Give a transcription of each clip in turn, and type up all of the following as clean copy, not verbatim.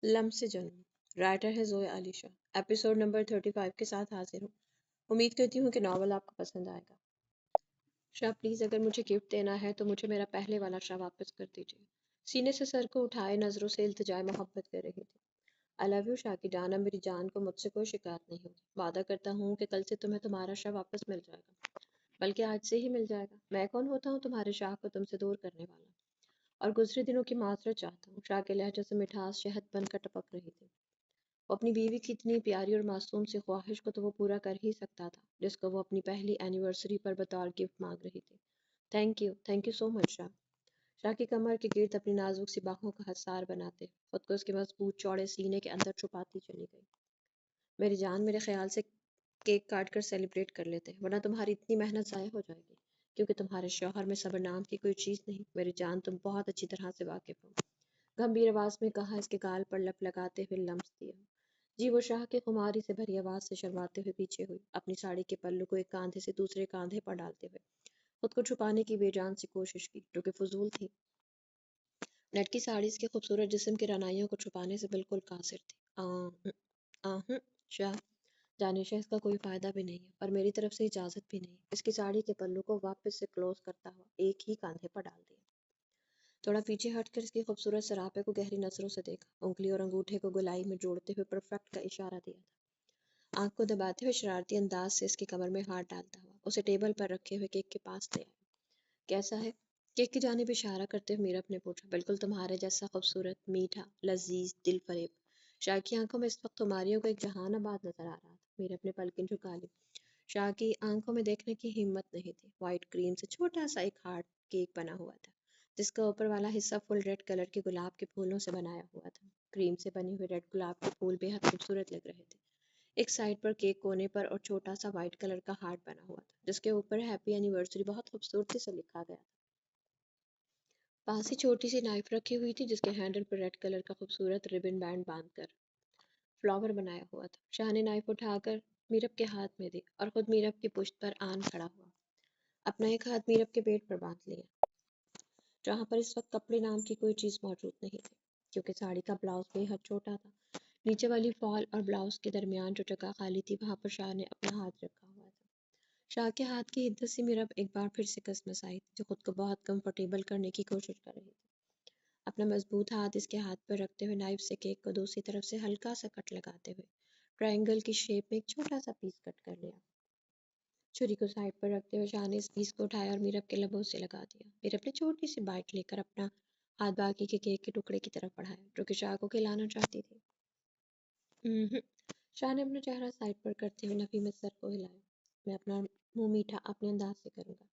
لمحے سے جنم، رائٹر ہے زویا علی شاہ۔ ایپیسوڈ نمبر 35 کے ساتھ حاضر ہوں۔ امید کرتی ہوں کہ ناول آپ کو پسند آئے گا۔ شاہ پلیز اگر مجھے گفٹ دینا ہے تو مجھے میرا پہلے والا شاہ واپس کر دیجیے۔ سینے سے سر کو اٹھائے نظروں سے التجائے محبت کر رہی تھی۔ آئی لو یو شاہ کی جان، اب میری جان کو مجھ سے کوئی شکایت نہیں ہوگی۔ وعدہ کرتا ہوں کہ کل سے تمہیں تمہارا شاہ واپس مل جائے گا، بلکہ آج سے ہی مل جائے گا۔ میں کون ہوتا ہوں تمہارے شاہ کو تم سے دور کرنے والا؟ اور گزرے دنوں کی معذرت چاہتا ہوں۔ شاہ کے لہجے سے مٹھاس شہد بن کر ٹپک رہی تھی۔ وہ اپنی بیوی کی اتنی پیاری اور معصوم سی خواہش کو تو وہ پورا کر ہی سکتا تھا جس کو وہ اپنی پہلی اینیورسری پر بطور گفٹ مانگ رہی تھی۔ تھینک یو سو مچ شاہ۔ شاہ کی کمر کے گرد اپنی نازک سی باہوں کا حصار بناتے خود کو اس کے مضبوط چوڑے سینے کے اندر چھپاتی چلی گئی۔ میری جان، میرے خیال سے کیک کاٹ کر سیلیبریٹ کر لیتے، ورنہ تمہاری اتنی محنت ضائع ہو جائے گی، کیونکہ تمہارے شوہر میں صبر نام کی کوئی چیز نہیں۔ میری جان، تم بہت اچھی طرح سے واقف ہو، گمبھیر آواز میں کہا، اس کے گال پر لپ لگاتے ہوئے لمس دیا۔ جی، وہ شاہ کی خماری سے بھری آواز سے شرماتے ہوئے پیچھے ہوئی، اپنی ساڑی کے پلو کو ایک کاندھے سے دوسرے کاندھے پر ڈالتے ہوئے خود کو چھپانے کی بے جان سی کوشش کی، جو کہ فضول تھی۔ نیٹ کی ساڑی اس کے خوبصورت جسم کی رعنائیوں کو چھپانے سے بالکل قاصر تھی۔ شاہ، جانشاہ، اس کا کوئی فائدہ بھی نہیں ہے اور میری طرف سے اجازت بھی نہیں۔ اس کی ساڑی کے پلو کو واپس سے کلوز کرتا ہوا ایک ہی کاندھے پر ڈال دیا۔ تھوڑا پیچھے ہٹ کر اس کی خوبصورت سراپے کو گہری نظروں سے دیکھا، انگلی اور انگوٹھے کو گلائی میں جوڑتے ہوئے پرفیکٹ کا اشارہ دیا تھا۔ آنکھ کو دباتے ہوئے شرارتی انداز سے اس کی کمر میں ہاتھ ڈالتا ہوا اسے ٹیبل پر رکھے ہوئے کیک کے پاس لے آیا۔ کیسا ہے؟ کیک کی جانب اشارہ کرتے ہوئے میرب نے پوچھا۔ بالکل تمہارے جیسا خوبصورت، میٹھا، لذیذ، دل فریب۔ شاہ کی آنکھوں میں اس وقت خماریوں کا ایک جہان آباد نظر آ رہا تھا۔ میرب نے پلکیں جھکا لی۔ شاہ کی آنکھوں میں دیکھنے کی ہمت نہیں تھی۔ وائٹ کریم سے چھوٹا سا ایک ہارٹ کیک بنا ہوا تھا، جس کا اوپر والا حصہ فل ریڈ کلر کے گلاب کے پھولوں سے بنایا ہوا تھا۔ کریم سے بنے ہوئے ریڈ گلاب کے پھول بے حد خوبصورت لگ رہے تھے۔ ایک سائڈ پر کیک کونے پر اور چھوٹا سا وائٹ کلر کا ہارٹ بنا ہوا تھا، جس کے اوپر ہیپی اینیورسری بہت خوبصورتی سے لکھا گیا تھا۔ پاس ہی چھوٹی سی نائف رکھی ہوئی تھی، جس کے ہینڈل پر ریڈ کلر کا خوبصورت ربن بینڈ باندھ کر فلاور بنایا ہوا تھا۔ شاہ نے نائف اٹھا کر میرب کے ہاتھ میں دی اور خود میرب کی پشت پر آن کھڑا ہوا، اپنا ایک ہاتھ میرب کے پیٹ پر باندھ لیا، جہاں پر اس وقت کپڑے نام کی کوئی چیز موجود نہیں تھی، کیونکہ ساڑی کا بلاؤز بے حد چھوٹا تھا۔ نیچے والی فال اور بلاؤز کے درمیان جو جگہ خالی تھی، وہاں پر شاہ نے اپنا ہاتھ رکھا ہوا تھا۔ شاہ کے ہاتھ کی حدت سے میرب ایک بار پھر سے کسمس آئی، جو خود کو بہت کمفرٹیبل کرنے کی کوشش کر رہی تھی۔ اپنا مضبوط ہاتھ اس کے ہاتھ پر رکھتے ہوئے نائف سے کیک کو دوسری طرف سے ہلکا سا کٹ لگاتے ہوئے ٹرائنگل کی شیپ میں ایک چھوٹا سا پیس کٹ کر لیا۔ چھری کو سائڈ پر رکھتے ہوئے شاہ نے اس پیس کو اٹھایا اور میرب کے لبوں سے لگا دیا۔ میرب نے چھوٹی سی بائٹ لے کر اپنا ہاتھ باقی کے کیک کے ٹکڑے کی طرف بڑھایا، جو کہ شاہ کو کھلانا چاہتی تھی۔ شاہ نے اپنا چہرہ سائڈ پر کرتے ہوئے نفی میں سر کو ہلایا۔ میں اپنا منہ میٹھا اپنے انداز سے کروں گا۔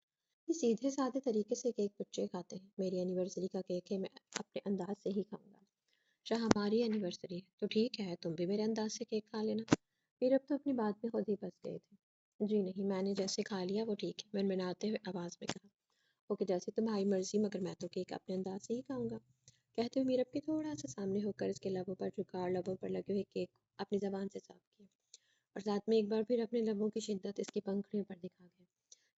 یہ سیدھے سادے طریقے سے کیک بچے کھاتے ہیں، میری اینیورسری کا کیک ہے، میں اپنے انداز سے ہی کھاؤں گا۔ شاہ، ہماری اینیورسری ہے تو ٹھیک ہے، تم بھی میرے انداز سے کیک کھا لینا۔ میرب تو اپنی بات میں خود ہی پھنس گئے تھے۔ جی نہیں، میں نے جیسے کھا لیا وہ ٹھیک ہے، منمناتے ہوئے آواز میں کہا۔ اوکے، جیسے تمہاری مرضی، مگر میں تو کیک اپنے انداز سے ہی کھاؤں گا۔ کہتے ہوئے میرب کے تھوڑا سا سامنے ہو کر اس کے لبوں پر جھکا اور لبوں پر لگے ہوئے کیک اپنی زبان سے صاف کیا، اور ساتھ میں ایک بار پھر اپنے لبوں کی شدت اس کی پنکھڑیوں پر دکھا گیا۔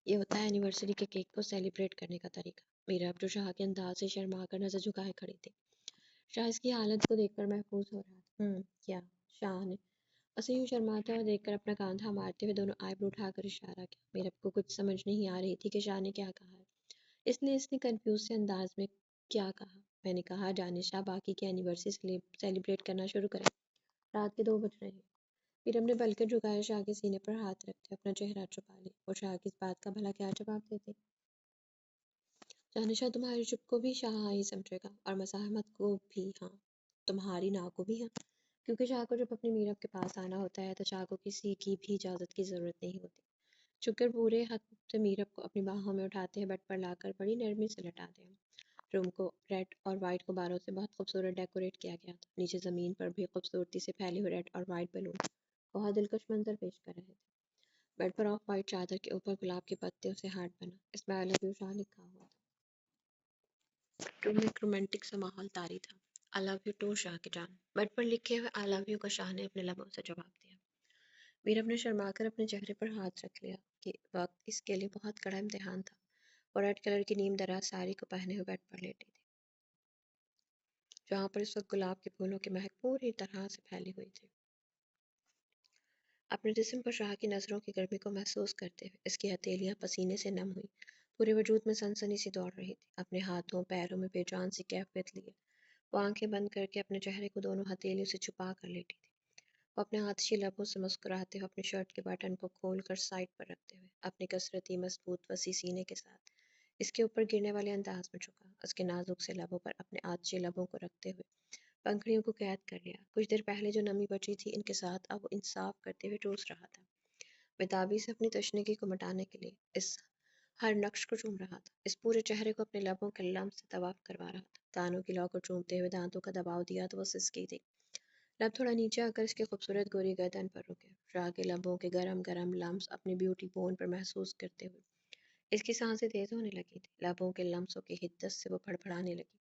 یہ ہوتا ہے اینیورسری کے کیک کو سیلیبریٹ کرنے کا طریقہ۔ میرب جو شاہ کے انداز سے شرما کر نظر جھکائے کھڑی تھی، شاہ اس کی حالت کو دیکھ کر محفوظ ہو رہا تھا۔ کیا؟ شاہ نے اسے یوں شرماتا ہوا دیکھ کر اپنا کاندھا مارتے ہوئے دونوں آئی برو اٹھا کر اشارہ کیا۔ میرب کو کچھ سمجھ نہیں آ رہی تھی کہ شاہ نے کیا کہا ہے، اس لیے اس نے کنفیوز سے انداز میں کیا کہا۔ میں نے کہا جانشاہ باقی کی اینیورسری سیلیبریٹ کرنا شروع کریں، رات کے 2 بج رہے ہیں۔ میرب نے بل کر جھکائے شاہ کے سینے پر ہاتھ رکھتے اپنا چہرہ چھپا لیا۔ وہ شاہ کی اس بات کا بھلا کیا جواب دیتے؟ جانشاہ تمہاری چپ کو بھی شاہ ہاں ہی سمجھے گا، اور مزاحمت کو بھی ہاں، تمہاری نا کو بھی ہاں، کیونکہ شاہ کو جب اپنی میرب کے پاس آنا ہوتا ہے تو شاہ کو کسی کی بھی اجازت کی ضرورت نہیں ہوتی۔ چھپ کر پورے ہاتھ سے میرب کو اپنی باہوں میں اٹھاتے ہیں بیڈ پر لا کر بڑی نرمی سے لٹا دیا۔ روم کو ریڈ اور وائٹ غباروں سے بہت خوبصورت ڈیکوریٹ کیا گیا تھا۔ نیچے زمین پر بھی خوبصورتی سے پھیلے ہوئے ریڈ اور وائٹ بیلون بہت دلکش منظر پیش کر رہے تھے۔ بیڈ پر آف وائٹ چادر کے اوپر گلاب کے پتیوں سے ہارٹ بنا، اس میں آئی لو یو شاہ لکھا ہوا تھا۔ روم میں ایک رومانٹک سا ماحول طاری تھا۔ آئی لو یو ٹو شاہ کی جان، بیڈ پر لکھے ہوئے آئی لو یو کا شاہ نے اپنے لبوں سے جواب دیا۔ میرب نے شرما کر اپنے چہرے پر ہاتھ رکھ لیا کہ وقت اس کے لیے بہت کڑا امتحان تھا۔ وہ ریڈ کلر کی نیم دراز ساری کو پہنے ہوئے بیڈ پر لیٹی تھی۔ جہاں پر اس وقت گلاب کے پھولوں کی مہک پوری طرح سے پھیلی ہوئی تھی۔ اپنے جسم پر شاہ کی نظروں کی گرمی کو محسوس کرتے ہوئے اس کی ہتھیلیاں پسینے سے نم ہوئی، پورے وجود میں سنسنی سی دوڑ رہی تھی۔ اپنے ہاتھوں پیروں میں بے جان سی کیفیت لیے وہ آنکھیں بند کر کے اپنے چہرے کو دونوں ہتھیلیوں سے چھپا کر لیٹی تھی۔ وہ اپنے آتشی لبوں سے مسکراتے ہوئے اپنی شرٹ کے بٹن کو کھول کر سائڈ پر رکھتے ہوئے اپنی کثرتی مضبوط وسیع سینے کے ساتھ اس کے اوپر گرنے والے انداز میں جھکا، اس کے نازک سے لبوں پر اپنے آتشی لبوں کو رکھتے ہوئے پنکھڑیوں کو قید کر لیا۔ کچھ دیر پہلے جو نمی بچی تھی ان کے ساتھ اب وہ انصاف کرتے ہوئے ٹوس رہا تھا، بتابی سے اپنی تشنگی کو مٹانے کے لیے اس ہر نقش کو چوم رہا تھا، اس پورے چہرے کو اپنے لبوں کے لمس سے طواف کروا رہا تھا۔ کانوں کی لو کو چومتے ہوئے دانتوں کا دباؤ دیا تو وہ سسکی تھی، لب تھوڑا نیچے آ کر اس کی خوبصورت گوری گردن پر رکے۔ شاہ کے لبوں کے گرم گرم لمس اپنی بیوٹی بون پر محسوس کرتے ہوئے اس کی سانسیں تیز ہونے لگی تھی، لبوں کے لمسوں کی حدت سے وہ پھڑپھڑانے لگی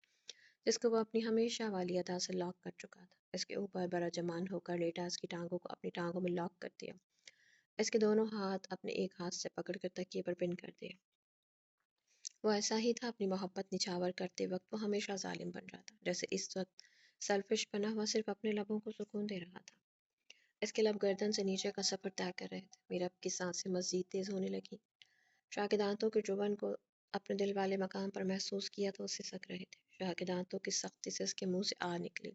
جس کو وہ اپنی ہمیشہ والی ادا سے لاک کر چکا تھا۔ اس کے اوپر براجمان ہو کر لیٹا اس کی ٹانگوں کو اپنی ٹانگوں میں لاک کر دیا، اس کے دونوں ہاتھ اپنے ایک ہاتھ سے پکڑ کر تکیے پر پن کر دیا۔ وہ ایسا ہی تھا، اپنی محبت نچھاور کرتے وقت وہ ہمیشہ ظالم بن جاتا، جیسے اس وقت سیلفش بنا ہوا صرف اپنے لبوں کو سکون دے رہا تھا۔ اس کے لب گردن سے نیچے کا سفر طے کر رہے تھے، میرب کی سانسیں مزید تیز ہونے لگیں۔ شاہ کے دانتوں کے چبھن کو اپنے دل والے مقام پر محسوس کیا تو وہ سسک رہے تھے۔ شاہ کے دانتوں کی سختی سے اس کے منہ سے آ نکلی،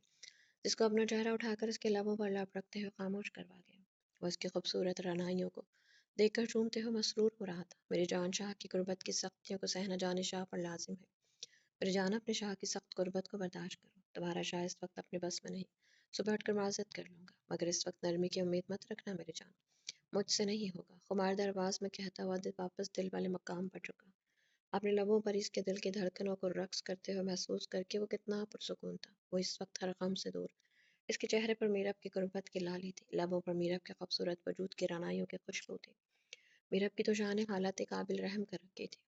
جس کو اپنا چہرہ اٹھا کر اس کے لبوں پر لب رکھتے ہوئے خاموش کروا گیا۔ وہ اس کی خوبصورت رعنائیوں کو دیکھ کر چومتے ہوئے مسرور ہو رہا تھا۔ میری جان، شاہ کی غربت کی سختیوں کو سہنا جان شاہ پر لازم ہے۔ میری جان، اپنے شاہ کی سخت غربت کو برداشت کرو۔ تمہارا شاہ اس وقت اپنے بس میں نہیں، صبح اٹھ کر معذرت کر لوں گا، مگر اس وقت نرمی کی امید مت رکھنا میری جان، مجھ سے نہیں ہوگا۔ خمار درواز میں کہتا ہوا واپس دل والے مقام پر چکا، اپنے لبوں پر اس کے دل کی دھڑکنوں کو رقص کرتے ہوئے محسوس کر کے وہ کتنا پرسکون تھا۔ وہ اس وقت ہر غم سے دور، اس کے چہرے پر میرب کی غربت کی لالی تھی، لبوں پر میرب کے خوبصورت وجود کی رعنائیوں کی خوشبو تھی۔ میرب کی تو شاہ نے حالت قابل رحم کر رکھی تھی،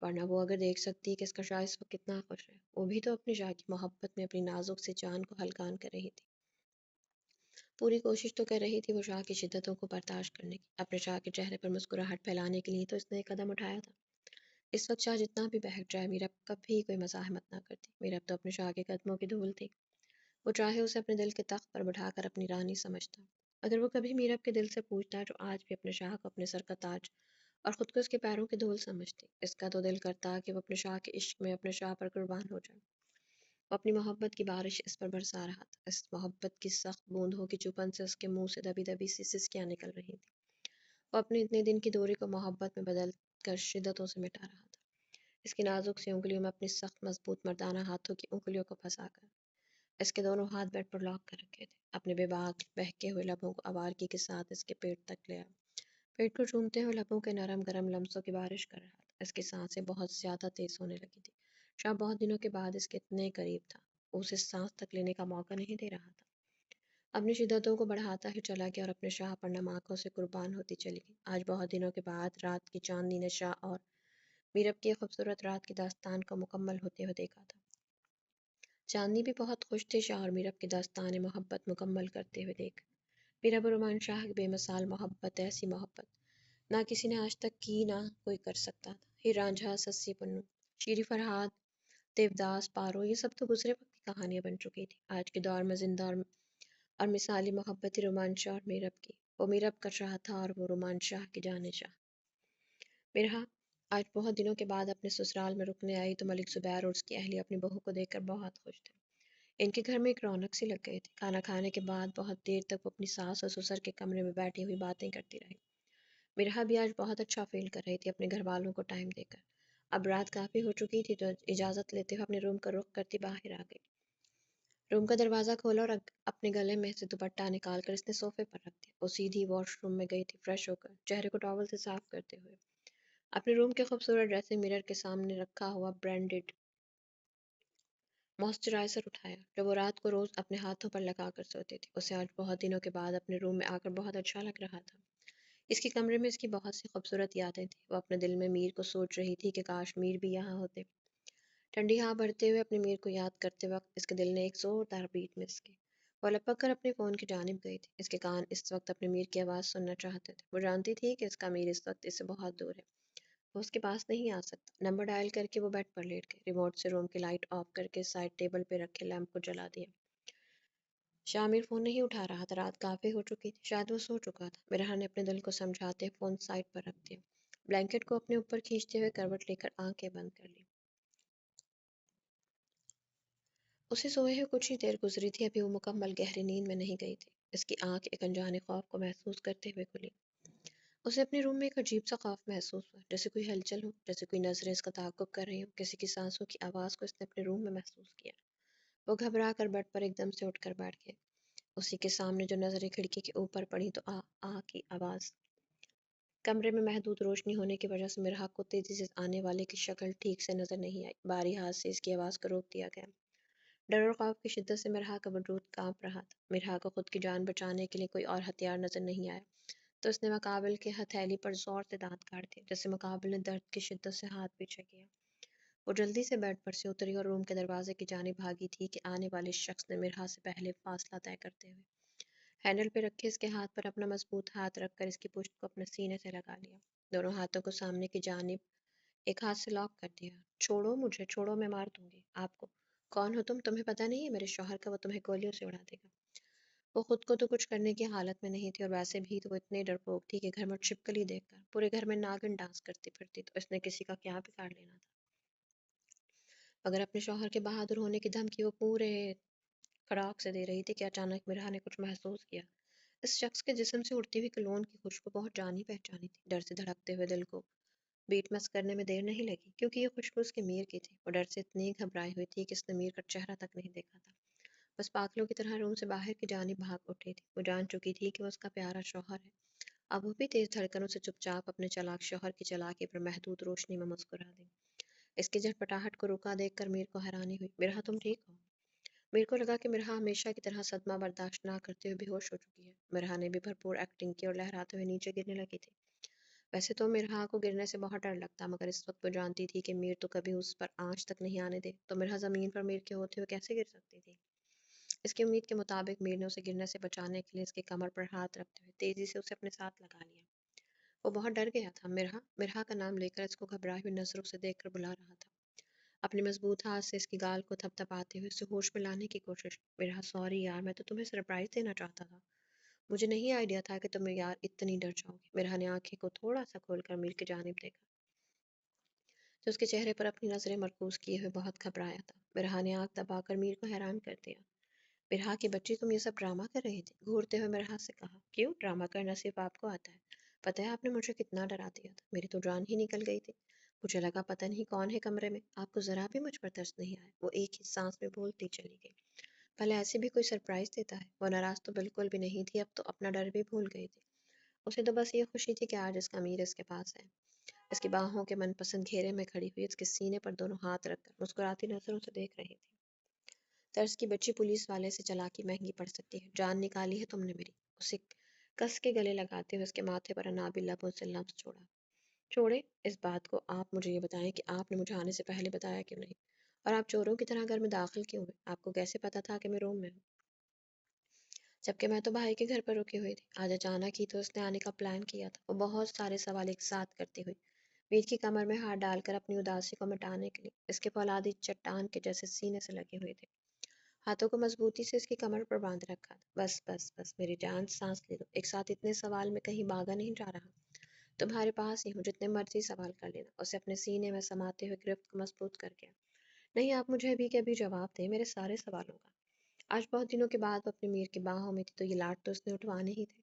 ورنہ وہ اگر دیکھ سکتی کہ اس کا شاہ اس وقت کتنا خوش ہے، وہ بھی تو اپنی شاہ کی محبت میں اپنی نازک سی جان کو ہلکان کر رہی تھی۔ پوری کوشش تو کر رہی تھی وہ شاہ کی شدتوں کو برداشت کرنے کی، اپنے شاہ کے چہرے پر مسکراہٹ پھیلانے کے لیے تو اس نے ایک قدم اٹھایا تھا۔ اس وقت شاہ جتنا بھی بہک جائے میرب کبھی کوئی مزاحمت نہ کرتی، میرب تو اپنے شاہ کے قدموں کی دھول تھی، وہ چاہے اسے اپنے دل کے تخت پر بٹھا کر اپنی رانی سمجھتا۔ اگر وہ کبھی میرب کے دل سے پوچھتا جو آج بھی اپنے شاہ کو اپنے سر کا تاج اور خود کو اس کے پیروں کی دھول سمجھتی، اس کا تو دل کرتا کہ وہ اپنے شاہ کے عشق میں اپنے شاہ پر قربان ہو جائے۔ وہ اپنی محبت کی بارش اس پر برسا رہا تھا، اس محبت کی سخت بوندوں کی چپن سے اس کے منہ سے دبی دبی سی سسکیاں نکل رہی تھیں۔ وہ اپنے اتنے دن کی دوری کو محبت میں بدل کر شدتوں سے مٹا رہا تھا، اس کی نازک سی انگلیوں میں اپنی سخت مضبوط مردانہ ہاتھوں کی انگلیوں کو پھنسا کر اس کے دونوں ہاتھ بیڈ پر لاک کر رکھے تھے، اپنے بے باک بہکے ہوئے لبوں کو آوارگی کے ساتھ اس کے پیٹ تک لے آیا، پیٹ کو چومتے ہوئے لبوں کے نرم گرم لمسوں کی بارش کر رہا تھا۔ اس کی سانسیں بہت زیادہ تیز ہونے لگی تھی، شاہ بہت دنوں کے بعد اس کے اتنے قریب تھا، وہ اسے سانس تک لینے کا موقع نہیں دے رہا تھا، اپنی شدتوں کو بڑھاتا ہی چلا گیا اور اپنے شاہ پر نم آنکھوں سے قربان ہوتی چلی گئی۔ آج بہت دنوں کے بعد رات کی چاندنی نے شاہ اور میرب کی خوبصورت رات کی داستان کو مکمل ہوتے ہوئے دیکھا تھا۔ چاندنی بھی بہت خوش تھی شاہ اور میرب کی داستان محبت مکمل کرتے ہوئے دیکھ۔ میرب اور رومان شاہ کی بے مثال محبت، ایسی محبت نہ کسی نے آج تک کی نہ کوئی کر سکتا تھا۔ ہیر رانجھا، سسی پنو، شیری فرہاد، دیوداس، پارو، یہ سب تو گزرے وقت کی کہانیاں بن چکی تھی۔ آج کے دور میں زندہ اور مثالی محبت ہی رومان شاہ اور میرب کی، وہ میرب کا شاہ تھا اور وہ رومان شاہ کی جان شاہ۔ میرا آج بہت دنوں کے بعد اپنے سسرال میں رکنے آئی تو ملک زبیر اور اس کی اہلیہ اپنی بہو کو دیکھ کر بہت خوش تھے، ان کے گھر میں ایک رونق سی لگ گئی تھی۔ کھانا کھانے کے بعد بہت دیر تک وہ اپنی ساس اور سسر کے کمرے میں بیٹھی ہوئی باتیں کرتی رہی۔ میرا بھی آج بہت اچھا فیل کر رہی تھی اپنے گھر والوں کو ٹائم دے کر۔ اب رات کافی ہو چکی تھی تو اجازت لیتے ہوئے اپنے روم کا رخ کرتی باہر آ گئی۔ روم کا دروازہ کھولا اور اپنے گلے میں سے دوپٹہ نکال کر اس نے صوفے پر رکھ دیا۔ وہ سیدھی واش روم میں گئی تھی فریش ہو کر، چہرے کو ٹاول سے صاف کرتے ہوئے اپنے روم کے خوبصورت ڈریسنگ مرر کے سامنے رکھا ہوا برانڈڈ موئسچرائزر اٹھایا جو وہ رات کو روز اپنے ہاتھوں پر لگا کر سوتی تھی۔ اسے آج بہت دنوں کے بعد اپنے روم میں آ کر بہت اچھا لگ رہا تھا۔ اس کے کمرے میں اس کی بہت سی خوبصورت یادیں تھیں، وہ اپنے دل میں میر کو سوچ رہی تھی کہ کاش میر بھی یہاں ہوتے۔ ٹھنڈی ہوا بھرتے ہوئے اپنے میر کو یاد کرتے وقت اس کے دل نے ایک زوردار بیٹ مس کی۔ وہ لپک کر اپنے فون کی جانب گئی تھی، اس کے کان اس وقت اپنے میر کی آواز سننا چاہتے تھے۔ وہ جانتی تھی کہ اس کا میر اس وقت اس سے بہت دور ہے، وہ اس کے پاس نہیں آ سکتا۔ نمبر ڈائل کر کے وہ بیڈ پر لیٹ گئے، ریموٹ سے روم کی لائٹ آف کر کے سائڈ ٹیبل پہ رکھے لیمپ کو جلا دیا۔ شامر فون نہیں اٹھا رہا تھا، رات کافی ہو چکی تھی، شاید وہ سو چکا تھا۔ مرحا نے اپنے دل کو سمجھاتے فون سائڈ پر رکھ دیا، بلینکٹ کو اپنے اوپر کھینچتے ہوئے کروٹ لے کر آنکھیں بند کر لی۔ اسے سوئے ہوئے کچھ ہی دیر گزری تھی، ابھی وہ مکمل گہری نیند میں نہیں گئی تھی۔ اس کی آنکھ ایک انجانے خوف کو محسوس کرتے ہوئے کھلی۔ اسے اپنے روم میں ایک عجیب سا خوف محسوس ہوا، جیسے کوئی ہلچل ہو، جیسے کوئی نظریں اس کا تعاقب کر رہی ہوں۔ کسی کی سانسوں کی آواز کو اس نے اپنے روم میں محسوس کیا۔ وہ گھبرا کر بیڈ پر ایک دم سے اٹھ کر بیٹھ گیا۔ اسی کے سامنے جو نظریں کھڑکی کے اوپر پڑی تو آ آ کی آواز۔ کمرے میں محدود روشنی ہونے کی وجہ سے مرحا کو تیزی سے آنے والے کی شکل ٹھیک سے نظر نہیں آئی۔ باری ہاتھ سے اس کی آواز کو روک دیا گیا۔ ڈر اور خوف کی شدت سے مرحا کا وجود کانپ رہا تھا۔ مرحا کو خود کی جان بچانے کے لیے کوئی اور ہتھیار نظر نہیں آیا، تو اس نے مقابل کے ہتھیلی پر زور سے دانت کاٹ دیے، جیسے مقابل نے درد کی شدت سے ہاتھ پیچھے کیا۔ وہ جلدی سے بیڈ پر سے اتری اور روم کے دروازے کی جانب بھاگی تھی کہ آنے والے شخص نے مرحا سے پہلے فاصلہ طے کرتے ہوئے ہینڈل پہ رکھے اس کے ہاتھ پر اپنا مضبوط ہاتھ رکھ کر اس کی پشت کو اپنے سینے سے لگا لیا۔ دونوں ہاتھوں کو سامنے کی جانب ایک ہاتھ سے لاک کر دیا۔ چھوڑو مجھے، چھوڑو، میں مار دوں گی آپ کو۔ کون ہو تم؟ تمہیں پتہ نہیں ہے میرے شوہر کا، وہ تمہیں گولیوں سے اڑا دے گا۔ وہ خود کو تو کچھ کرنے کی حالت میں نہیں تھی، اور ویسے بھی تو وہ اتنی ڈرپوک تھی کہ گھر میں چھپکلی دیکھ کر پورے گھر میں ناگن ڈانس کرتی پھرتی، تو اس نے کسی کا کیا بگاڑ لینا تھا؟ مگر اپنے شوہر کے بہادر ہونے کی دھمکی وہ پورے کڑاک سے دے رہی تھی کہ اچانک مرحا نے کچھ محسوس کیا۔ اس شخص کے جسم سے اڑتی ہوئی کلون کی خوشبو بہت جانی پہچانی تھی۔ ڈر سے دھڑکتے ہوئے دل کو بیٹ مس کرنے میں دیر نہیں لگی، کیونکہ یہ خوشبو اس کے میر کی تھی۔ وہ ڈر سے اتنی گھبرائی ہوئی تھی کہ اس نے میر کا چہرہ تک نہیں دیکھا تھا، بس پاگلوں کی طرح روم سے باہر کی جانب بھاگ اٹھی تھی۔ وہ جان چکی تھی کہ وہ اس کا پیارا شوہر ہے، اب وہ بھی تیز دھڑکنوں سے چپ چاپ اپنے چالاک شوہر کی چالاکی پر محدود روشنی میں مسکرا دی۔ اس کی جھٹپٹاہٹ کو رکا دیکھ کر میر کو حیرانی ہوئی۔ مرحا تم ٹھیک ہو؟ میر کو لگا کہ مرحا ہمیشہ کی طرح صدمہ برداشت نہ کرتے ہوئے بے ہوش ہو چکی ہے۔ مرحا نے بھی بھرپور ایکٹنگ کی اور لہراتے ہوئے نیچے گرنے لگی تھی۔ ویسے تو مرحا کو گرنے سے بہت ڈر لگتا، مگر اس وقت وہ جانتی تھی کہ میر تو کبھی اس پر آنچ تک نہیں آنے دے، تو مرحا زمین پر میر کے ہوتے ہوئے کیسے گر سکتی تھی؟ اس کی امید کے مطابق میر نے اسے گرنے سے بچانے کے لیے اس کے کمر پر ہاتھ رکھتے ہوئے تیزی سے اسے اپنے ساتھ لگا لیا۔ وہ بہت ڈر گیا تھا۔ مرحا، مرحا کا نام لے کر اس کو گھبرائی ہوئی نظروں سے دیکھ کر بلا رہا تھا، اپنے مضبوط ہاتھ سے اس کی گال کو تھپ تھپاتے ہوئے اسے ہوش میں لانے کی کوشش۔ مرحا سوری یار، میں تو تمہیں سرپرائز دینا چاہتا تھا، مجھے نہیں آئیڈیا تھا کہ تم یار اتنی ڈر جاؤ گی۔ مرحا نے آنکھیں کو تھوڑا سا کھول کر میر کی جانب دیکھا، جو اس کے چہرے پر اپنی نظریں مرکوز کیے ہوئے بہت گھبرایا تھا۔ مرحا نے آنکھ دبا کر میر کو حیران کر دیا۔ مرحا کی بچی، تم یہ سب ڈرامہ کر رہی تھی؟ گھورتے ہوئے مرحا سے کہا۔ کیوں؟ ڈرامہ کرنا صرف آپ کو آتا ہے؟ پتہ ہے آپ نے مجھے کتنا ڈرا دیا تھا، میری تو جان ہی نکل گئی تھی۔ مجھے لگا پتہ نہیں کون ہے کمرے میں، آپ کو ذرا بھی مجھ پر ترس نہیں آیا۔ وہ ایک ہی سانس میں بولتی چلی گئی۔ بھلا ایسے بھی کوئی سرپرائز دیتا ہے؟ وہ ناراض تو بالکل بھی نہیں تھی، اب تو اپنا ڈر بھی بھول گئی تھی۔ اسے تو بس یہ خوشی تھی کہ آج اس کا امیر اس کے پاس ہے۔ اس کی باہوں کے من پسند گھیرے میں کھڑی ہوئی اس کے سینے پر دونوں ہاتھ رکھ کر مسکراتی نظروں سے دیکھ رہی تھی۔ طرز کی بچی، پولیس والے سے چالاکی مہنگی پڑ سکتی ہے، جان نکالی ہے تم نے میری۔ اسے کس کے گلے لگاتے ہوئے اس کے ماتھے پر انابل لبوں سے لمس چھوڑا۔ چھوڑے اس بات کو، آپ مجھے یہ بتائیں کہ آپ نے مجھے آنے سے پہلے بتایا کیوں نہیں؟ اور آپ چوروں کی طرح گھر میں داخل کیوں ہوئے؟ آپ کو کیسے پتا تھا کہ میں روم میں ہوں؟ جبکہ میں تو بھائی کے گھر پر رکی ہوئی تھی، آج اچانک ہی تو اس نے آنے کا پلان کیا تھا۔ وہ بہت سارے سوال ایک ساتھ کرتی ہوئی میر کی کمر میں ہاتھ ڈال کر اپنی اداسی کو مٹانے کے لیے اس کے فولادی چٹان کے جیسے سینے سے لگے ہوئے تھے، ہاتھوں کو مضبوطی سے اس کی کمر پر باندھ رکھا تھا۔ بس بس بس میری جان، سانس لے لو، ایک ساتھ اتنے سوال میں کہیں بھاگا نہیں جا رہا، تمہارے پاس ہی ہوں، جتنے مرضی سوال کر لینا۔ اسے اپنے سینے میں سماتے ہوئے گرفت کو مضبوط کر گیا۔ نہیں، آپ مجھے ابھی کے ابھی جواب دیں میرے سارے سوالوں کا۔ آج بہت دنوں کے بعد وہ اپنے میر کی باہوں میں تھی، تو یہ لاٹ تو اس نے اٹھوانے ہی تھے۔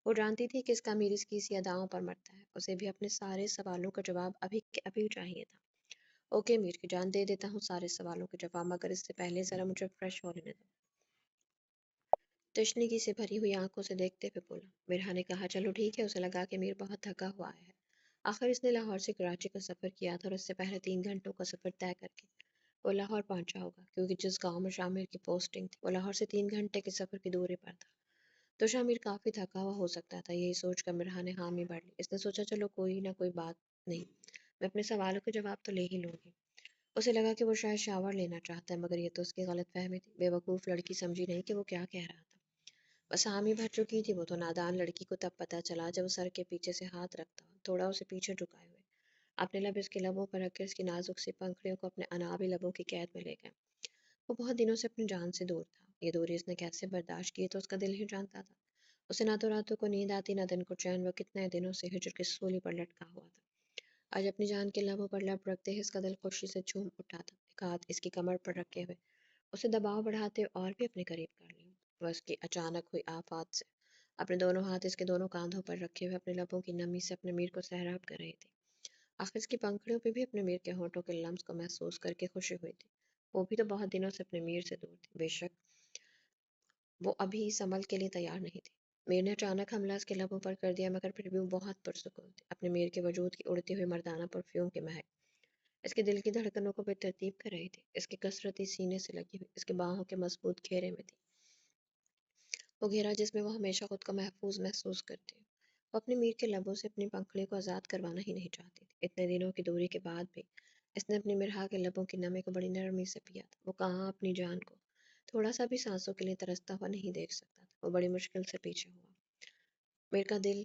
وہ جانتی تھی کہ اس کا امیر اس کی اسی اداؤں پر مرتا ہے، اسے بھی اپنے سارے سوالوں کا جواب ابھی کے ابھی چاہیے تھا۔ اوکے میر کی جان، دے دیتا ہوں سارے سوالوں کے جواب، مگر اس سے پہلے ذرا مجھے فریش ہو لینے دو۔ تشنگی سے بھری ہوئی آنکھوں سے دیکھتے ہوئے بولا۔ مرحا نے کہا چلو ٹھیک ہے۔ اسے لگا کہ میر بہت تھکا ہوا ہے، آخر اس نے لاہور سے کراچی کا سفر کیا تھا، اور اس سے پہلے 3 گھنٹوں کا سفر طے کر کے وہ لاہور پہنچا ہوگا، کیونکہ جس گاؤں میں شامر کی پوسٹنگ تھی وہ لاہور سے 3 گھنٹے کے سفر کی دوری پر تھا، تو شامر کافی تھکا ہوا ہو سکتا تھا۔ یہی سوچ کر مرحا نے حامی بھر لی۔ اس نے سوچا چلو کوئی نہ کوئی بات نہیں، میں اپنے سوالوں کے جواب تو لے ہی لوں گی۔ اسے لگا کہ وہ شاید شاور لینا چاہتا ہے، مگر یہ تو اس کی غلط فہمی تھی۔ بے وقوف لڑکی سمجھی نہیں کہ وہ کیا کہہ رہا تھا، بس حامی بھر چکی تھی وہ تو۔ نادان لڑکی کو تب پتہ چلا جب وہ سر کے پیچھے سے ہاتھ رکھتا، تھوڑا اسے پیچھے جھکائے ہوئے اپنے لب اس کے لبوں پر رکھ کر اس کی نازک سی پنکھڑیوں کو اپنے انابی لبوں کی قید میں لے گئے۔ وہ بہت دنوں سے اپنی جان سے دور تھا، یہ دوری اس نے کیسے برداشت کی تو اس کا دل ہی جانتا تھا۔ اسے نہ تو راتوں کو نیند آتی نہ دن کو چین، وہ کتنے دنوں سے ہجر کی سولی پر لٹکا ہوا تھا۔ آج اپنی جان کے لبوں پر لب رکھتے ہی اس کا دل خوشی سے جھوم اٹھا تھا۔ ایک ہاتھ اس کی کمر پر رکھے ہوئے اسے دباؤ بڑھاتے اور بھی اپنے قریب کر لیا۔ وہ اس کی اچانک ہوئی آفات سے اپنے دونوں ہاتھ اس کے دونوں کاندھوں پر رکھے ہوئے اپنے لبوں کی نمی سے اپنے میر کو سیراب کر رہی تھی۔ آخر اس کی پنکھڑیوں پہ بھی اپنے میر کے ہونٹوں کے لمس کو محسوس کر کے خوشی ہوئی تھی۔ وہ بھی تو بہت دنوں سے اپنے میر سے دور تھی، بے شک وہ ابھی اس عمل کے لیے تیار نہیں تھی۔ میر نے اچانک حملہ اس کے لبوں پر کر دیا، مگر پھر بھی وہ بہت پرسکون تھی۔ اپنے میر کے وجود کی اڑتی ہوئی مردانہ پرفیوم کی مہک اس کے دل کی دھڑکنوں کو بے ترتیب کر رہی تھی۔ اس کی کثرتی سینے سے لگی ہوئی اس کے باہوں کے مضبوط گھیرے میں تھی، وہ گھیرا جس میں وہ ہمیشہ خود کو محفوظ محسوس کرتی۔ وہ اپنے میر کے لبوں سے اپنی پنکھڑی کو آزاد کروانا ہی نہیں چاہتی تھی۔ اتنے دنوں کی دوری کے بعد بھی اس نے اپنی مرہا کے لبوں کی نمی کو بڑی نرمی سے پیا تھا۔ وہ کہاں اپنی جان کو تھوڑا سا بھی سانسوں کے لیے ترستا ہوا نہیں دیکھ سکتا تھا۔ وہ بڑی مشکل سے پیچھے ہوا۔ میر کا دل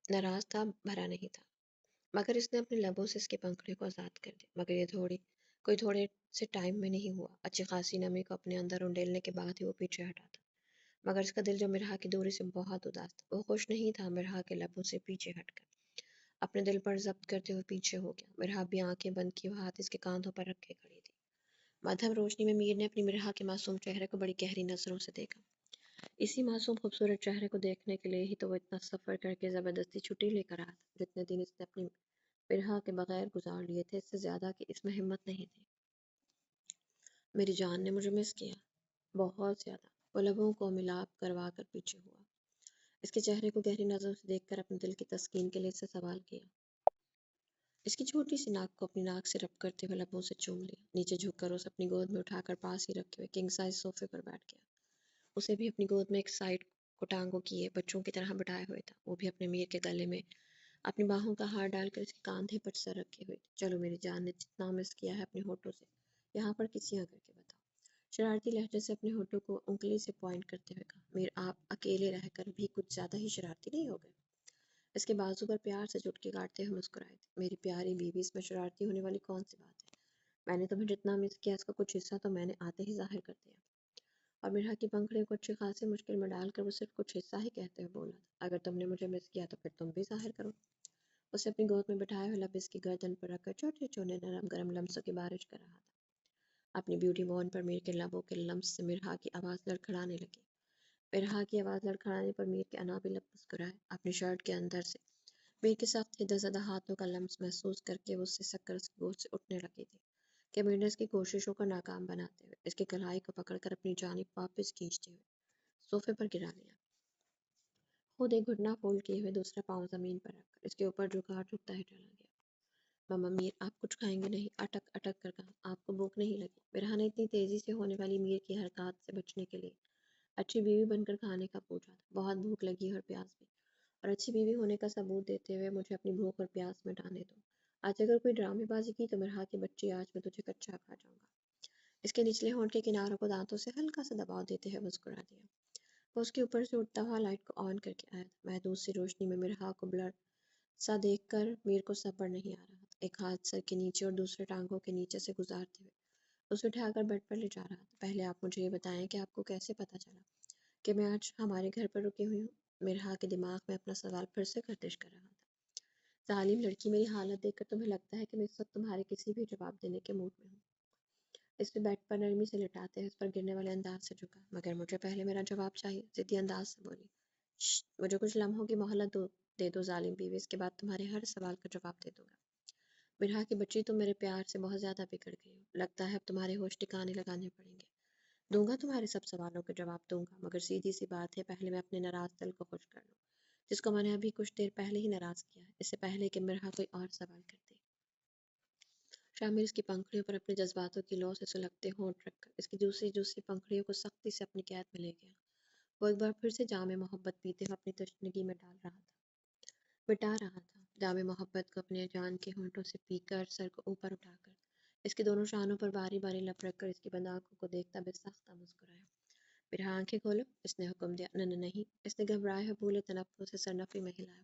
ناراض تھا، بھرا نہیں تھا، مگر اس نے اپنے لبوں سے اس کی پنکھڑی کو آزاد کر دیا۔ مگر یہ کوئی تھوڑے سے ٹائم میں نہیں ہوا۔ اچھی خاصی نمی کو اپنے اندر انڈیلنے کے بعد ہی وہ پیچھے ہٹا تھا، مگر اس کا دل جو مرہا کی دوری سے بہت اداس تھا، وہ خوش نہیں تھا۔ مرہا کے لبوں سے پیچھے ہٹ کر اپنے دل پر ضبط کرتے ہوئے پیچھے ہو گیا۔ مرہا بھی آنکھیں بند کیے ہوئے ہاتھ اس کے کاندھوں پر رکھے کھڑی تھی۔ مدھم روشنی میں میر نے اپنی مرہا کے معصوم چہرے کو بڑی گہری نظروں سے دیکھا۔ اسی معصوم خوبصورت چہرے کو دیکھنے کے لیے ہی تو وہ اتنا سفر کر کے زبردستی چھٹی لے کر آیا تھا۔ جتنے دن اس نے اپنی مرہا کے بغیر گزار لیے تھے، اس سے زیادہ کہ اس میں ہمت نہیں تھی۔ میری جان نے مجھے مس کیا، بہت زیادہ۔ وہ لبوں کو ملاپ کروا کر پیچھے ہوا، اس کے چہرے کو گہری نظروں سے دیکھ کر اپنے دل کی تسکین کے لیے اس سے سوال کیا۔ اس کی چھوٹی سی ناک کو اپنی ناک سے رب کرتے ہوئے لبوں سے چوم لیا، نیچے جھک کر اسے اپنی گود میں اٹھا کر پاس ہی رکھے ہوئے کنگ سائز صوفے پر بیٹھ گیا۔ اسے بھی اپنی گود میں ایک سائڈ کو ٹانگوں کیے بچوں کی طرح بٹھائے ہوئے تھا۔ وہ بھی اپنے میر کے گلے میں اپنی باہوں کا ہار ڈال کر اس کے کاندھے پر سر رکھے ہوئے تھی۔ چلو میری جان نے جتنا مس کیا ہے اپنے ہونٹوں سے یہاں پر کسیاں کر کے بتاؤ۔ شرارتی لہجے سے اپنے ہونٹوں کو انگلی سے پوائنٹ کرتے ہوئے کہا۔ میر آپ اکیلے رہ کر بھی کچھ زیادہ ہی شرارتی نہیں ہو گئے؟ اس کے بازو پر پیار سے چٹکی کاٹتے ہوئے مسکرائے تھے۔ میری پیاری بیوی، اس میں شرارتی ہونے والی کون سی بات ہے؟ میں نے تمہیں جتنا مس کیا اس کا کچھ حصہ تو میں نے آتے ہی ظاہر کر دیا۔ اور مرہا کی پنکھڑیوں کو اچھی خاصی مشکل میں ڈال کر وہ صرف کچھ حصہ ہی کہتے ہوئے بولا تھا۔ اگر تم نے مجھے مس کیا تو پھر تم بھی ظاہر کرو۔ اسے اپنی گود میں بٹھائے ہوئے لب اس کی گردن پر رکھ کر چھوٹے چھوٹے نرم گرم لمسوں کی بارش کر رہا تھا۔ اپنی بیوٹی بون پر میر کے لبوں کے لمس سے مرہا کی آواز لڑکھڑانے لگی۔ مرہا کی آواز لڑکھڑانے پر میر کے انابی لب مسکرائے۔ اپنی شرٹ کے اندر سے میر کے سخت ہدہ زدہ ہاتھوں کا لمس محسوس کر کے وہ اس سے سکر اس کی گود سے اٹھنے لگی تھی کہ میر نے اس کی کوششوں کو ناکام بناتے ہوئے اس کی کلائی کو پکڑ کر اپنی جانب واپس کھینچتے ہوئے صوفے پر گرا لیا۔ خود ایک گھٹنا فولڈ کیے ہوئے دوسرا پاؤں زمین پر رکھ کر اس کے اوپر جھکتا ہی چلا گیا۔ ماما میر، آپ کچھ کھائیں گے نہیں؟ اٹک اٹک کر کہا۔ آپ کو بھوک نہیں لگی؟ مرہا نے اتنی تیزی سے ہونے والی میر کی حرکات سے بچنے کے لیے اچھی بیوی بن کر کھانے کا پوچھا تھا۔ بہت بھوک لگی ہے اور پیاس بھی، اور اچھی بیوی ہونے کا ثبوت دیتے ہوئے مجھے اپنی بھوک اور پیاس مٹانے دو۔ آج اگر کوئی ڈرامے بازی کی تو مرہا کی بچی، آج میں تجھے کچا کھا جاؤں گا۔ اس کے نچلے ہونٹ کے کناروں کو دانتوں سے ہلکا سا دباؤ دیتے ہوئے مسکرا دیا۔ وہ اس کے اوپر سے اٹھتا ہوا لائٹ کو آن کر کے آیا تھا۔ محدود سی روشنی میں مرہا کو بلر سا دیکھ کر میر کو صبر نہیں آ رہا تھا۔ ایک ہاتھ سر کے نیچے اور دوسرے ٹانگوں کے نیچے سے گزارتے ہوئے اسے اٹھا کر بیڈ پر لے جا رہا تھا۔ پہلے آپ مجھے یہ بتائیں کہ آپ کو کیسے پتہ چلا کہ میں آج ہمارے گھر پر رکی ہوئی ہوں؟ مرہا کے دماغ میں اپنا سوال پھر سے گردش کر رہا تھا۔ ظالم لڑکی، میری حالت دیکھ کر تمہیں لگتا ہے کہ میں اس وقت تمہارے کسی بھی جواب دینے کے موڈ میں ہوں؟ اس نے بیڈ پر نرمی سے لٹاتے ہوئے اس پر گرنے والے انداز سے جھکا۔ مگر مجھے پہلے میرا جواب چاہیے، ضدی انداز سے بولی۔ شش، مجھے کچھ لمحوں کی مہلت دے دو ظالم بیوی، اس کے بعد تمہارے ہر سوال کا جواب دے دوں گا۔ مرہا کی بچی، تم میرے پیار سے بہت زیادہ بگڑ گئی ہو، لگتا ہے اب تمہارے ہوش ٹھکانے لگانے پڑیں گے۔ دوں گا، تمہارے سب سوالوں کے جواب دوں گا، مگر سیدھی سی بات ہے، پہلے میں اپنے ناراض دل کو خوش کر لوں، جس کو میں نے ابھی کچھ دیر پہلے ہی ناراض کیا ہے، اس سے پہلے کہ مرہا کوئی اور سوال کرتی۔ شامل اس کی پنکھڑیوں پر اپنے جذباتوں کی لو سے سلگتے ہونٹ رکھ کر اس کی دوسری پنکھڑیوں کو سختی سے اپنی قید میں لے گیا۔ وہ ایک بار پھر سے جام محبت پیتے ہوئے اپنی تشنگی میں مٹا رہا تھا۔ جام محبت کو اپنے جان کے ہونٹوں سے پی کر، سر کو اوپر اٹھا کر اس کے دونوں شانوں پر باری باری لب رکھ کر اس کی بند آنکھوں کو دیکھتا بے ساختہ مسکرایا۔ مرہا، آنکھیں کھولو، اس نے حکم دیا۔ نہیں، اس نے گھبرائے ہوئے پھولے تنفس سے سر نفی میں ہلایا۔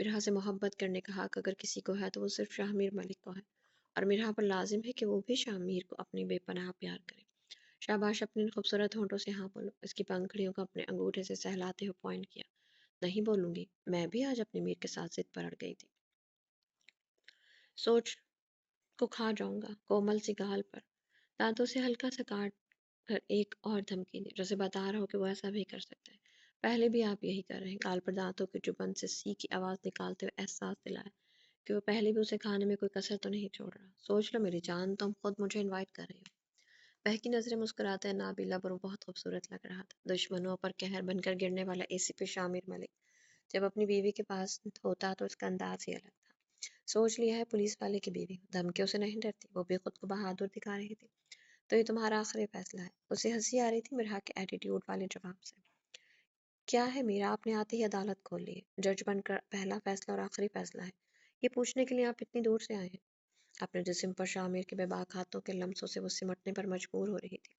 میرا سے محبت کرنے کا حق اگر کسی کو ہے تو وہ صرف شاہ میر ملک کو ہے، اور میرا پر لازم ہے کہ وہ بھی شاہ میر کو اپنی بے پناہ پیار کرے۔ شاباش، اپنے ان خوبصورت ہونٹوں سے ہاں بولو، اس کی پنکھڑیوں کو اپنے انگوٹھے سے سہلاتے ہوئے پوائنٹ کیا۔ نہیں بولوں گی، میں بھی آج اپنے میر کے ساتھ ضد پر اڑ گئی تھی۔ سوچ کو کھا جاؤں گا، کومل سی گال پر دانتوں سے ہلکا سا کاٹ کر ایک اور دھمکی دی، جیسے بتا رہا ہو کہ وہ ایسا بھی کر سکتا ہے۔ پہلے بھی آپ یہی کر رہے ہیں۔ گال پر دانتوں کی چبھن سے سی کی آواز نکالتے ہوئے احساس دلایا کہ وہ پہلے بھی اسے کھانے میں کوئی کسر تو نہیں چھوڑ رہا۔ سوچ لو میری جان، تم خود مجھے انوائٹ کر رہی ہو۔ بہکی نظریں مسکراتا نابیلا پر وہ بہت خوبصورت لگ رہا تھا۔ دشمنوں پر قہر بن کر گرنے والا اے سی پی شامر ملک جب اپنی بیوی کے پاس ہوتا تو اس کا انداز ہی الگ تھا۔ سوچ لیا ہے پولیس والے کی بیوی ہوں، دھمکیوں سے نہیں ڈرتی، وہ بھی خود کو بہادر دکھا رہی تھی۔ تو یہ تمہارا آخری فیصلہ ہے؟ اسے ہنسی آ رہی تھی مرحا کے ایٹیٹیوڈ والے جواب سے۔ کیا ہے میرا، آپ نے آتے ہی عدالت کھول لی ہے، جج بن کر پہلا فیصلہ اور آخری فیصلہ ہے یہ پوچھنے کے لیے آپ اتنی دور سے آئے ہیں؟ اپنے جسم پر شامر کے بے باک ہاتھوں کے لمسوں سے وہ سمٹنے پر مجبور ہو رہی تھی۔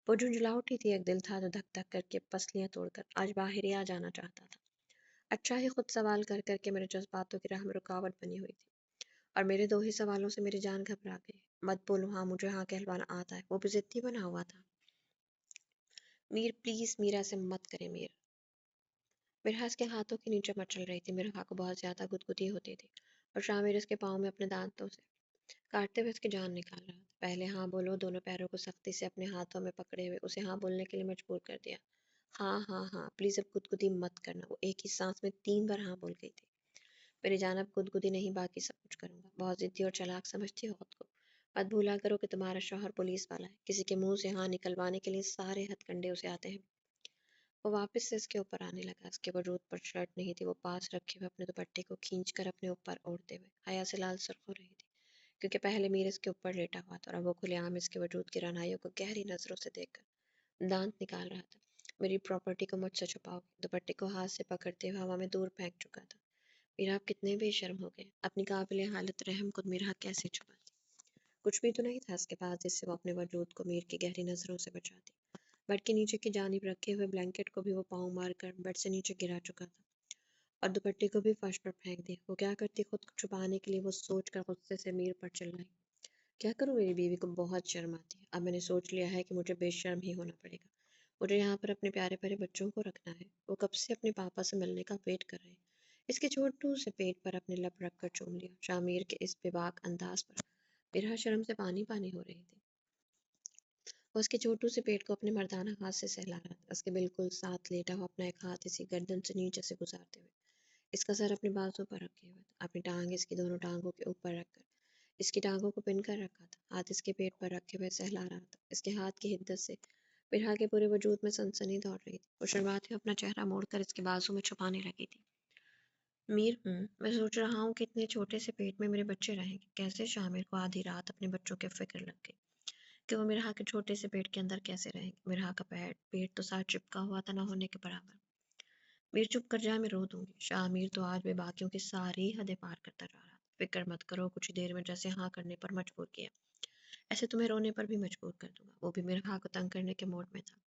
وہ جھنجھلا اٹھی تھی، ایک دل تھا جو دھک دھک کر کے پسلیاں توڑ کر آج باہر ہی آ جانا چاہتا تھا۔ اچھا ہی خود سوال کر کر کے میرے جذباتوں کی راہ میں رکاوٹ بنی ہوئی تھی، اور میرے دو ہی سوالوں سے میری جان گھبرا گئی۔ مت بولو ہاں، مجھے ہاں کہلوانا آتا ہے، وہ بھی ضدی بنا ہوا تھا۔ میر پلیز، میرا سے مت کرے میر۔ مرحا اس کے ہاتھوں کے نیچے مچل رہی تھی، مرحا کو بہت زیادہ گدگدی ہوتی تھی، اور شامر اس کے پاؤں میں اپنے دانتوں سے کاٹتے ہوئے اس کی جان نکال رہا تھا۔ پہلے ہاں بولو، دونوں پیروں کو سختی سے اپنے ہاتھوں میں پکڑے ہوئے اسے ہاں بولنے کے لیے مجبور کر دیا۔ ہاں ہاں ہاں، پلیز اب گدگدی مت کرنا۔ وہ ایک ہی سانس میں 3 بار ہاں بول گئی تھی۔ میری جانب گدگدی نہیں، باقی سب کچھ کروں گا۔ بہت ضدی اور چالاک سمجھتی ہو خود کو؟ مت بھولا کرو کہ تمہارا شوہر پولیس والا ہے، کسی کے منہ سے ہاں نکلوانے کے لیے سارے ہتھ کنڈے اسے آتے ہیں۔ وہ واپس سے اس کے اوپر آنے لگا، اس کے وجود پر شرٹ نہیں تھی، وہ پاس رکھے ہوئے اپنے دوپٹے کو کھینچ کر اپنے اوپر اوڑھتے ہوئے حیا سے لال سرخ ہو رہی تھی، کیونکہ پہلے میر اس کے اوپر لیٹا ہوا تھا اور اب وہ کھلے عام اس کے وجود کی رعنائیوں کو گہری نظروں سے دیکھ کر دانت نکال رہا تھا۔ میری پراپرٹی کو مجھ سے چھپاؤ گے؟ دوپٹے کو ہاتھ سے پکڑتے ہوئے ہوا میں دور پھینک چکا تھا۔ میرا آپ کتنے بے شرم ہو گئے، اپنی قابل حالت رحم خود میرا کیسے چھپاتی؟ کچھ بھی تو نہیں تھا اس کے پاس جس سے وہ اپنے وجود کو میر کی گہری نظروں سے بچاتی۔ بیڈ کے نیچے کی جانب رکھے ہوئے بلینکٹ کو بھی وہ پاؤں مار کر بیڈ سے نیچے گرا چکا تھا، اور دوپٹے کو بھی فرش پر پھینک دیا۔ وہ کیا کرتی خود کو چھپانے کے لیے، وہ سوچ کر غصے سے میر پر چلائی۔ کیا کروں، میری بیوی کو بہت شرم آتی ہے، اب میں نے سوچ لیا ہے کہ مجھے بے شرم ہی ہونا پڑے گا۔ مجھے یہاں پر اپنے پیارے پیارے بچوں کو رکھنا ہے، وہ کب سے اپنے پاپا سے ملنے کا ویٹ کر رہے ہیں۔ اس کے چھوٹو سے پیٹ پر اپنے لب رکھ کر چوم لیا۔ شامیر کے اس بے باک انداز پر میرا شرم سے پانی پانی ہو رہی تھی۔ وہ اس کے چھوٹو سے پیٹ کو اپنے مردانہ ہاتھ سے سہلا رہا تھا، اس کے بالکل ساتھ لیٹا ہوا اپنا ایک ہاتھ اسی گردن سے نیچے سے گزارتے ہوئے، اس کا سر اپنے بازو پر رکھے ہوئے تھا، اپنی ٹانگ اس کی دونوں ٹانگوں کے اوپر رکھ کر اس کی ٹانگوں کو پن کر رکھا تھا، ہاتھ اس کے پیٹ پر رکھے ہوئے سہلا رہا تھا۔ اس کے ہاتھ کی حدت سے مرحا کے پورے وجود میں سنسنی دوڑ رہی تھی، وہ شرماتے ہوئے اپنا چہرہ موڑ کر اس کے بازو میں چھپانے لگی تھی۔ میر میں سوچ رہا ہوں کہ اتنے چھوٹے سے پیٹ میں میرے بچے رہیں گے کیسے؟ شامر کو آدھی رات اپنے بچوں کے فکر لگ گئی کہ وہ مرحا کے چھوٹے سے پیٹ کے اندر کیسے رہیں گے۔ مرحا کا پیٹ تو ساتھ چپکا ہوا تھا، نہ ہونے کے برابر۔ میر چپ کر جا، میں رو دوں گی۔ شاہ میر تو آج بے باکیوں کی ساری حدیں پار کرتا جا رہا تھا۔ فکر مت کرو، کچھ ہی دیر میں جیسے ہاں کرنے پر مجبور کیا، ایسے تمہیں رونے پر بھی مجبور کر دوں گا۔ وہ بھی مرحا کو تنگ کرنے کے موڈ میں تھا۔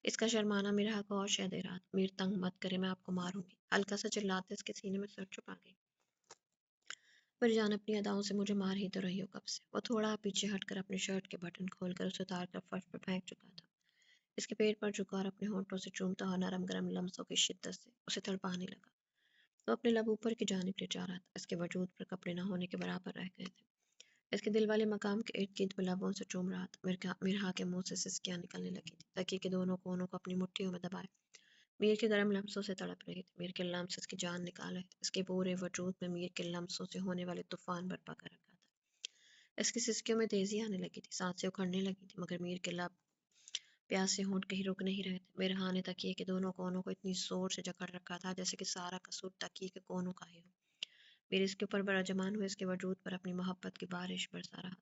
اس کا شرمانا مرحا کو اور شے دے رہا تھا۔ میر تنگ مت کرے، میں آپ کو ماروں گی، ہلکا سا چلاتے اس کے سینے میں سر چھپا گئی۔ پر جان اپنی اداؤں سے مجھے مار ہی تو رہی ہو کب سے۔ وہ تھوڑا پیچھے ہٹ کر اپنے شرٹ کے بٹن کھول کر اسے اتار کر فرش پر پھینک چکا تھا، اس کے پیٹ پر جھکا اور اپنے ہونٹوں سے چومتا ہوا نرم گرم لمسوں کی شدت سے اسے تڑپانے لگا۔ وہ اپنے لب اوپر کی جانب لے جا رہا تھا، اس کے وجود پر کپڑے نہ ہونے کے برابر رہ گئے تھے، اس کے دل والے مقام کے ارد گرد وہ لبوں سے چوم رہا تھا۔ مرحا کے منہ سے سسکیاں نکلنے لگی تھی، تکیے کے دونوں کونوں کو اپنی مٹھیوں میں دبائے میر کے گرم لمسوں سے تڑپ رہی تھی۔ میر کے لمس اس کی جان نکال رہے تھے، اس کے پورے وجود میں میر کے لمسوں سے ہونے والے طوفان برپا کر رکھا تھا۔ اس کی سسکیوں میں تیزی آنے لگی تھی، سانسیں اکھڑنے لگی تھی، مگر میر کے لب پیاس سے ہونٹ کہیں رک نہیں رہے تھے۔ مرحا نے تکیے کے دونوں کونوں کو اتنی زور سے جکڑ رکھا تھا جیسے کہ سارا قصور تکیے کے کونوں کا ہی ہو۔ میر اس کے اوپر براجمان ہوئے اس کے وجود پر اپنی محبت کی بارش برسا رہا تھا۔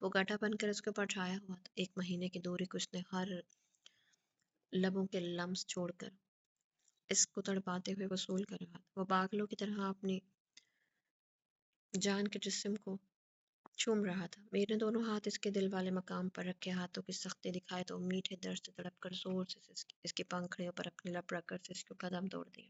وہ گٹھا بن کر اس کے اوپر چھایا ہوا تھا، 1 مہینے کی دوری کو اس نے ہر لبوں کے لمس چھوڑ کر اس کو تڑپاتے ہوئے وصول کر رہا تھا۔ وہ پاگلوں کی طرح اپنی جان کے جسم کو چوم رہا تھا۔ میر نے دونوں ہاتھ اس کے دل والے مقام پر رکھے، ہاتھوں کی سختی دکھائے تو وہ میٹھے درد سے تڑپ کر زور سے اس کی پنکھڑیوں پر اپنے لب رکھ کر اس کو قدم توڑ دیا،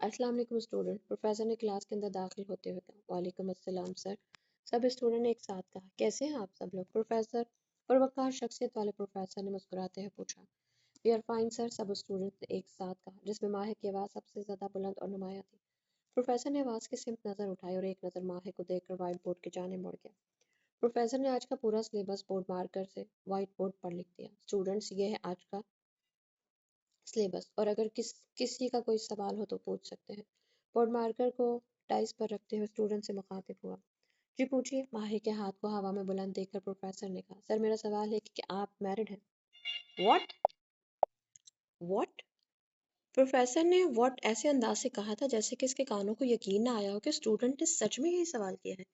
السلام علیکم اسٹوڈنٹ، پروفیسر نے کلاس کے اندر داخل ہوتے ہوئے کہا۔ وعلیکم السلام سر، سب اسٹوڈنٹ نے ایک ساتھ کہا۔ کیسے ہیں آپ سب لوگ؟ پروفیسر اور وقار شخصیت والے پروفیسر نے مسکراتے ہوئے پوچھا۔ وی آر فائن سر، سب اسٹوڈنٹ نے ایک ساتھ کہا، جس میں ماہر کی آواز سب سے زیادہ بلند اور نمایاں تھی۔ پروفیسر نے آواز کی سمت نظر اٹھائی اور ایک نظر ماہر کو دیکھ کر وائٹ بورڈ کی جانب مڑ گیا۔ پروفیسر نے آج کا پورا سلیبس بورڈ مارکر سے وائٹ بورڈ پر لکھ دیا۔ اسٹوڈنٹس، یہ ہے آج کا سلیبس، اور اگر کسی کا کوئی سوال ہو تو پوچھ سکتے ہیں۔ بورڈ مارکر کو ڈائس پر رکھتے ہوئے اسٹوڈنٹ سے مخاطب ہوا۔ جی پوچھیے، ماہر کے ہاتھ کو ہوا میں بلند دیکھ کر پروفیسر نے کہا۔ سر، میرا سوال ہے کہ آپ میرڈ ہیں؟ واٹ واٹ پروفیسر نے واٹ ایسے انداز سے کہا تھا جیسے کہ اس کے کانوں کو یقین نہ آیا ہو کہ اسٹوڈنٹ نے سچ میں یہی سوال کیا ہے۔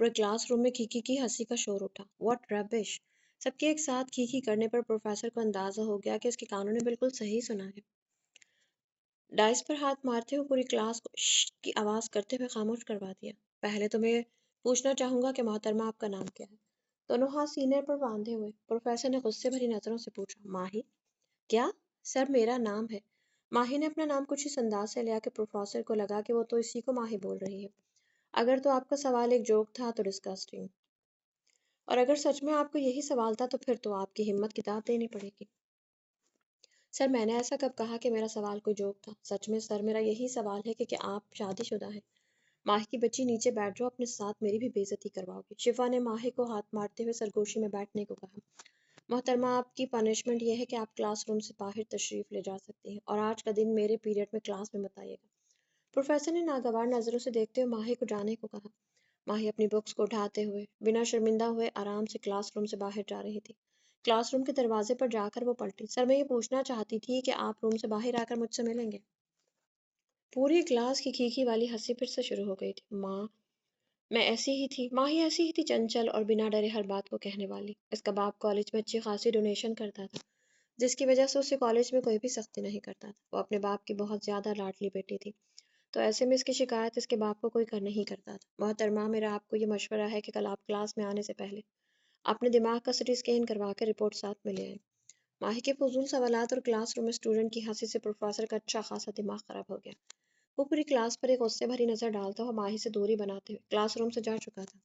پورے کلاس روم میں کھیکی کی ہنسی کا شور اٹھا۔ واٹ ربش! سب کے ایک ساتھ کھیکی کرنے پر پروفیسر کو اندازہ ہو گیا کہ اس کے کانوں نے بالکل صحیح سنا ہے۔ ڈائس پر ہاتھ مارتے ہوئے پوری کلاس کو شش کی آواز کرتے ہوئے خاموش کروا دیا۔ پہلے تو میں پوچھنا چاہوں گا کہ محترمہ، آپ کا نام کیا ہے؟ دونوں ہاتھ سینے پر باندھے ہوئے پروفیسر نے غصے بھری نظروں سے پوچھا۔ ماہی؟ کیا؟ سر، میرا نام ہے۔ ماہی نے اپنا نام کچھ اس انداز سے لیا کہ پروفیسر کو لگا کہ وہ تو اسی کو ماہی بول رہی ہے۔ اگر تو آپ کا سوال ایک جوک تھا تو ڈسکسٹنگ، اور اگر سچ میں آپ کو یہی سوال تھا تو پھر تو آپ کی ہمت کی داد دینی پڑے گی۔ سر، میں نے ایسا کب کہا کہ میرا سوال کوئی جوک تھا؟ سچ میں سر، میرا یہی سوال ہے کہ آپ شادی شدہ ہیں؟ ماہی کی بچی، نیچے بیٹھ جاؤ، اپنے ساتھ میری بھی بے عزتی کرواؤ گی۔ شفا نے ماہی کو ہاتھ مارتے ہوئے سرگوشی میں بیٹھنے کو کہا۔ محترمہ، آپ کی پنشمنٹ یہ ہے کہ آپ کلاس روم سے باہر تشریف لے جا سکتی ہیں، اور آج کا دن میرے پیریڈ میں کلاس میں مت آئیے گا۔ پروفیسر نے ناگوار نظروں سے دیکھتے ہوئے ماہی کو جانے کو کہا۔ ماہی اپنی بکس کو اٹھاتے ہوئے بنا شرمندہ ہوئے آرام سے کلاس روم سے باہر جا رہی تھی۔ کلاس روم کے دروازے پر جا کر وہ پلٹی۔ سر، میں یہ پوچھنا چاہتی تھی کہ آپ روم سے باہر آ کر مجھ سے ملیں گے؟ پوری کلاس کی کھیکی والی ہنسی پھر سے شروع ہو گئی تھی۔ میں ایسی ہی تھی، ماہی ایسی ہی تھی، چنچل اور بنا ڈرے ہر بات کو کہنے والی۔ اس کا باپ کالج میں اچھی خاصی ڈونیشن کرتا تھا، جس کی وجہ سے اسے کالج میں کوئی بھی سختی نہیں کرتا تھا۔ وہ اپنے باپ کی بہت زیادہ لاڈلی بیٹی تھی، تو ایسے میں اس کی شکایت اس کے باپ کو کوئی نہیں کرتا تھا۔ محترمہ، میرا آپ کو یہ مشورہ ہے کہ کل آپ کلاس میں آنے سے پہلے اپنے دماغ کا سٹی اسکین کروا کے رپورٹ ساتھ میں لے آئیں۔ ماہی کے فضول سوالات اور کلاس روم میں اسٹوڈنٹ کی ہنسی سے پروفیسر کا اچھا خاصا دماغ خراب ہو گیا۔ وہ پوری کلاس پر ایک غصے بھری نظر ڈالتا ہوا ماہی سے دوری بناتے ہوئے کلاس روم سے جا چکا تھا۔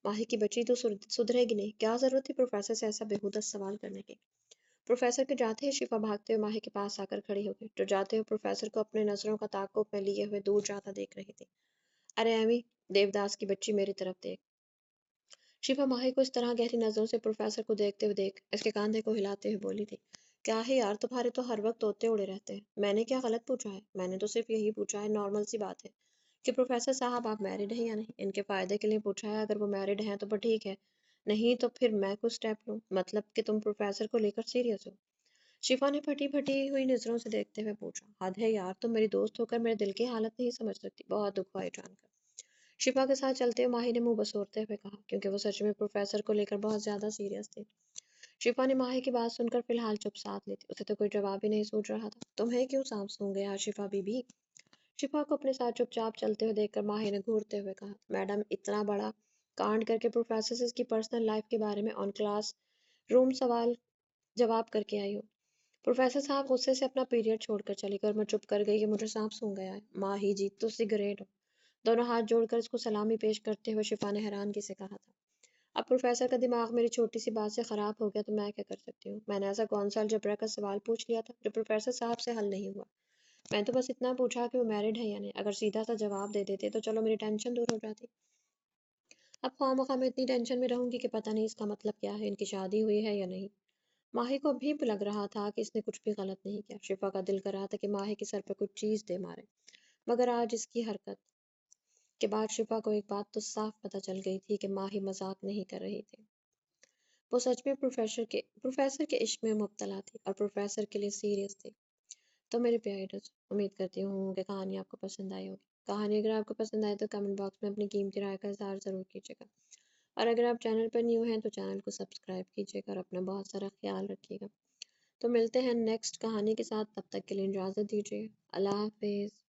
ماہی کی بچی، تو سدھرے گی نہیں؟ کیا ضرورت تھی پروفیسر سے ایسا بےہودہ سوال کرنے کی؟ پروفیسر کے جاتے ہی شفا بھاگتے ہوئے ماہی کے پاس آ کر کھڑی ہو گئی، جو جاتے ہوئے پروفیسر کو اپنے نظروں کا تعاقب میں لیے ہوئے دور جاتا دیکھ رہی تھی۔ ارے ایمی، دیوداس کی بچی، میری طرف دیکھ۔ شفا ماہی کو اس طرح گہری نظروں سے پروفیسر کو دیکھتے ہوئے دیکھ اس کے کاندھے کو ہلاتے ہوئے بولی تھی۔ کیا ہے یار، تمہارے تو ہر وقت طوطے اڑے رہتے ہیں۔ میں نے کیا غلط پوچھا ہے؟ میں نے تو صرف یہی پوچھا ہے، نارمل سی بات ہے کہ پروفیسر صاحب آپ میرڈ ہیں یا نہیں، ان کے فائدے کے لیے پوچھا ہے۔ اگر وہ میرڈ ہیں تو پھر ٹھیک ہے، نہیں تو پھر میں کچھ اسٹیپ لوں، مطلب کہ تم پروفیسر کو لے کر سیریس ہو؟ شفا نے پھٹی پھٹی ہوئی نظروں سے دیکھتے ہوئے پوچھا۔ حد ہے یار، تم میری دوست ہو کر میرے دل کی حالت نہیں سمجھ سکتی، بہت دکھ ہوا یہ جان کر۔ شفا کے ساتھ چلتے ہوئے ماہی نے منہ بسورتے ہوئے کہا، کیونکہ وہ سچ میں پروفیسر کو لے کر بہت زیادہ سیریس تھی۔ شفا نے ماہی کی بات سن کر فی الحال چپ ساتھ لی تھی، اسے تو کوئی جواب ہی نہیں سوچ رہا تھا۔ تمہیں کیوں سانپ سونگ گیا شفا بی بی؟ شفا کو اپنے ساتھ چپ چاپ چلتے ہوئے دیکھ کر ماہی نے گھورتے ہوئے کہا، میڈم، اتنا بڑا کانڈ کر کے پروفیسر سے اس کی پرسنل لائف کے بارے میں آن کلاس روم سوال جواب کر کے آئی ہو۔ پروفیسر صاحب غصے سے اپنا پیریڈ چھوڑ کر چلی گئی اور میں چپ کر گئی کہ مجھے سانپ سونگ گیا ہے۔ ماہی جی، تسی گریٹ ہو۔ دونوں ہاتھ جوڑ کر اس کو سلامی پیش کرتے ہوئے شفا نے حیرانگی سے کہا تھا۔ اب پروفیسر کا دماغ میری چھوٹی سی بات سے خراب ہو گیا تو میں کیا کر سکتی ہوں؟ میں نے ایسا کون سا الجبرا کا سوال پوچھ لیا تھا جو پروفیسر صاحب سے حل نہیں ہوا؟ میں تو بس اتنا پوچھا کہ وہ میرڈ ہے یا نہیں۔ اگر سیدھا سا جواب دے دیتے تو چلو میری ٹینشن دور ہو جاتی۔ اب خواہ مخواہ میں اتنی ٹینشن میں رہوں گی کہ پتہ نہیں اس کا مطلب کیا ہے، ان کی شادی ہوئی ہے یا نہیں۔ ماہی کو ابھی بھی لگ رہا تھا کہ اس نے کچھ بھی غلط نہیں کیا۔ شفا کا دل کر رہا تھا کہ ماہی کے سر پہ کچھ چیز دے مارے، مگر آج اس کی حرکت کے بعد شفا کو ایک بات تو صاف پتہ چل گئی تھی کہ ماہی مذاق نہیں کر رہی تھی۔ وہ سچ میں پروفیسر کے عشق میں مبتلا تھی اور پروفیسر کے لیے سیریس تھی۔ تو میرے پیارے دوست، امید کرتی ہوں کہ کہانی آپ کو پسند آئی ہوگی۔ کہانی اگر آپ کو پسند آئے تو کمنٹ باکس میں اپنی قیمتی رائے کا اظہار ضرور کیجیے گا، اور اگر آپ چینل پر نیو ہیں تو چینل کو سبسکرائب کیجیے گا اور اپنا بہت سارا خیال رکھیے گا۔ تو ملتے ہیں نیکسٹ کہانی کے ساتھ، تب تک کے لیے اجازت دیجیے۔ اللہ حافظ۔